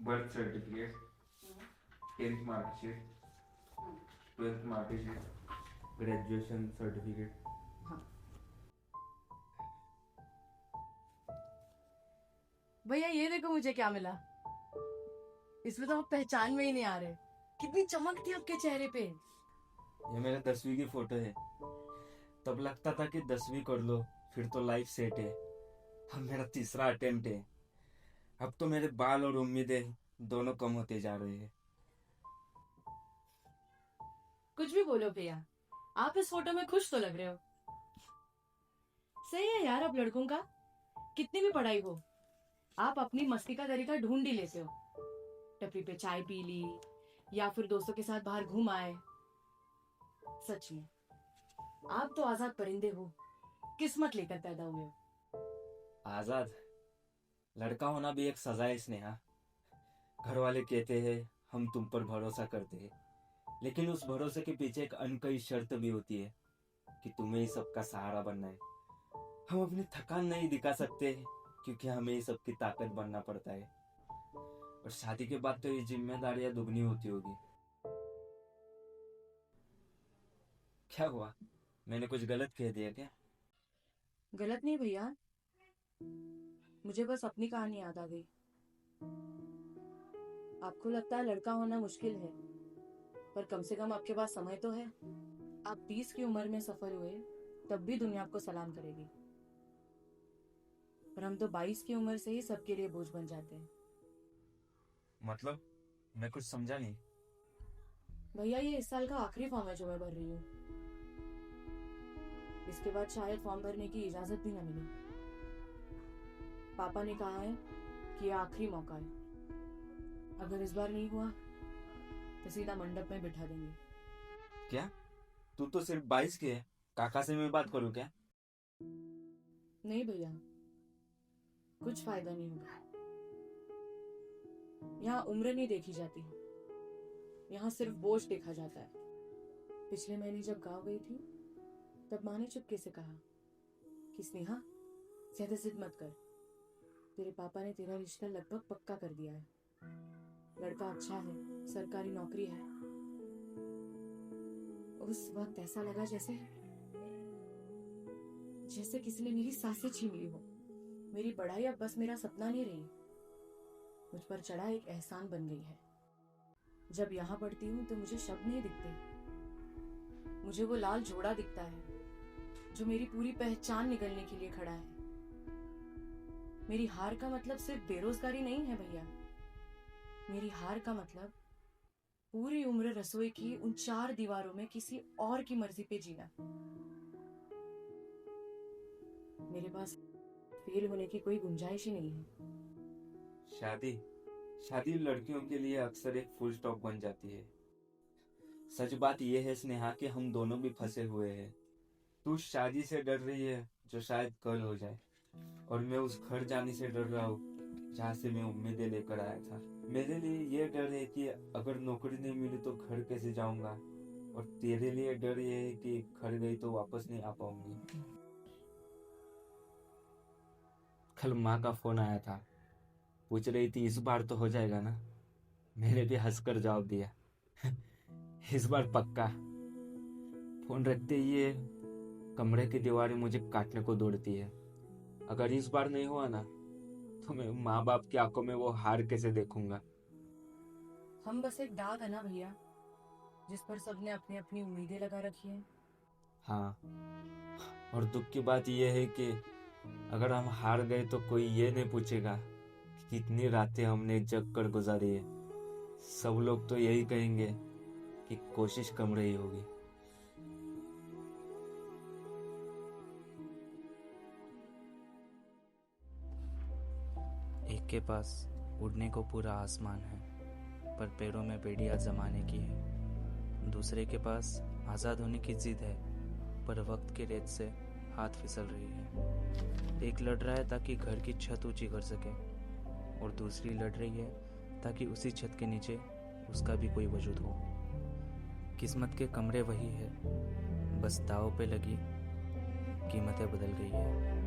Birth certificate, 10th marksheet, 12th marksheet, graduation certificate. हाँ भैया, ये देखो मुझे क्या मिला। इसमें तो आप पहचान में ही नहीं आ रहे। कितनी चमक थी आपके चेहरे पे। ये मेरे 10वीं की फोटो है। तब लगता था कि 10वीं कर लो फिर तो लाइफ सेट है। अब मेरा तीसरा अटेम्प्ट है। अब तो मेरे बाल और उम्मीदें दोनों कम होते जा रहे हैं। कुछ भी बोलो भैया, आप इस फोटो में खुश तो लग रहे हो। सही है यार, आप लड़कों का कितनी भी पढ़ाई हो, आप अपनी मस्ती का तरीका ढूंढ ही लेते हो। टपरी पे चाय पी ली या फिर दोस्तों के साथ बाहर घूम आए। सच में आप तो आजाद परिंदे हो, किस्मत लेकर पैदा हुए हो। आजाद लड़का होना भी एक सजा है स्नेहा। घर वाले कहते हैं हम तुम पर भरोसा करते हैं, लेकिन उस भरोसे के पीछे एक अनकही शर्त भी होती है कि तुम्हें ही सबका सहारा बनना है। हम अपनी थकान नहीं दिखा सकते क्योंकि हमें ही सबकी ताकत बनना पड़ता है। और शादी के बाद तो ये जिम्मेदारियां दुगनी होती होगी। क्या हुआ, मैंने कुछ गलत कह दिया क्या? गलत नहीं भैया, मुझे बस अपनी कहानी याद आ गई। आपको लगता है लड़का होना मुश्किल है, पर कम से कम आपके पास समय तो है। आप 20 की उम्र में सफल हुए तब भी दुनिया आपको सलाम करेगी, पर हम तो 22 की उम्र से ही सबके लिए बोझ बन जाते हैं। मतलब मैं कुछ समझा नहीं। भैया, ये इस साल का आखिरी फॉर्म है जो मैं भर रही हूँ। इसके बाद शायद फॉर्म भरने की इजाजत भी ना मिले। पापा ने कहा है कि ये आखिरी मौका है। अगर इस बार नहीं हुआ तो सीधा मंडप में बिठा देंगे। क्या तू तो सिर्फ 22 की है? काका से मैं बात करूं क्या? नहीं भैया, कुछ फायदा नहीं होगा। यहाँ उम्र नहीं देखी जाती, यहाँ सिर्फ बोझ देखा जाता है। पिछले महीने जब गांव गई थी तब माँ ने चुपके से कहा कि स्नेहा, ज्यादा जिद मत कर, तेरे पापा ने तेरा रिश्ता लगभग पक्का कर दिया है। लड़का अच्छा है, सरकारी नौकरी है। उस वक्त ऐसा लगा जैसे जैसे किसी ने मेरी सांसें छीन ली हो। मेरी पढ़ाई अब बस मेरा सपना नहीं रही, मुझ पर चढ़ा एक एहसान बन गई है। जब यहाँ पढ़ती हूँ तो मुझे शब्द नहीं दिखते, मुझे वो लाल जोड़ा दिखता है जो मेरी पूरी पहचान निकलने के लिए खड़ा है। मेरी हार का मतलब सिर्फ बेरोजगारी नहीं है भैया, मेरी हार का मतलब पूरी उम्र रसोई की उन 4 दीवारों में किसी और की मर्जी पे जीना। मेरे पास फेल होने की कोई गुंजाइश ही नहीं है। शादी शादी लड़कियों के लिए अक्सर एक फुल स्टॉप बन जाती है। सच बात यह है स्नेहा कि हम दोनों भी फंसे हुए हैं। तू शादी से डर रही है जो शायद कल हो जाए, और मैं उस घर जाने से डर रहा हूँ जहाँ से मैं उम्मीदें लेकर आया था। मेरे लिए ये डर है कि अगर नौकरी नहीं मिली तो घर कैसे जाऊंगा, और तेरे लिए डर ये है कि घर गई तो वापस नहीं आ पाऊंगी। कल माँ का फोन आया था, पूछ रही थी इस बार तो हो जाएगा ना। मैंने भी हंसकर जवाब दिया इस बार पक्का। फोन रखते ही ये कमरे की दीवारें मुझे काटने को दौड़ती है। अगर इस बार नहीं हुआ ना तो मैं माँ बाप की आंखों में वो हार कैसे देखूंगा। हम बस एक दाग है ना भैया, जिस पर सबने अपनी अपनी उम्मीदें लगा रखी है। हाँ, और दुख की बात यह है कि अगर हम हार गए तो कोई ये नहीं पूछेगा कि कितनी रातें हमने जग कर गुजारी है। सब लोग तो यही कहेंगे कि कोशिश कम रही होगी। एक के पास उड़ने को पूरा आसमान है पर पैरों में बेड़ियां जमाने की है। दूसरे के पास आज़ाद होने की जिद है पर वक्त की रेत से हाथ फिसल रही है। एक लड़ रहा है ताकि घर की छत ऊंची कर सके और दूसरी लड़ रही है ताकि उसी छत के नीचे उसका भी कोई वजूद हो। किस्मत के कमरे वही है, बस दाव पे लगी कीमतें बदल गई है।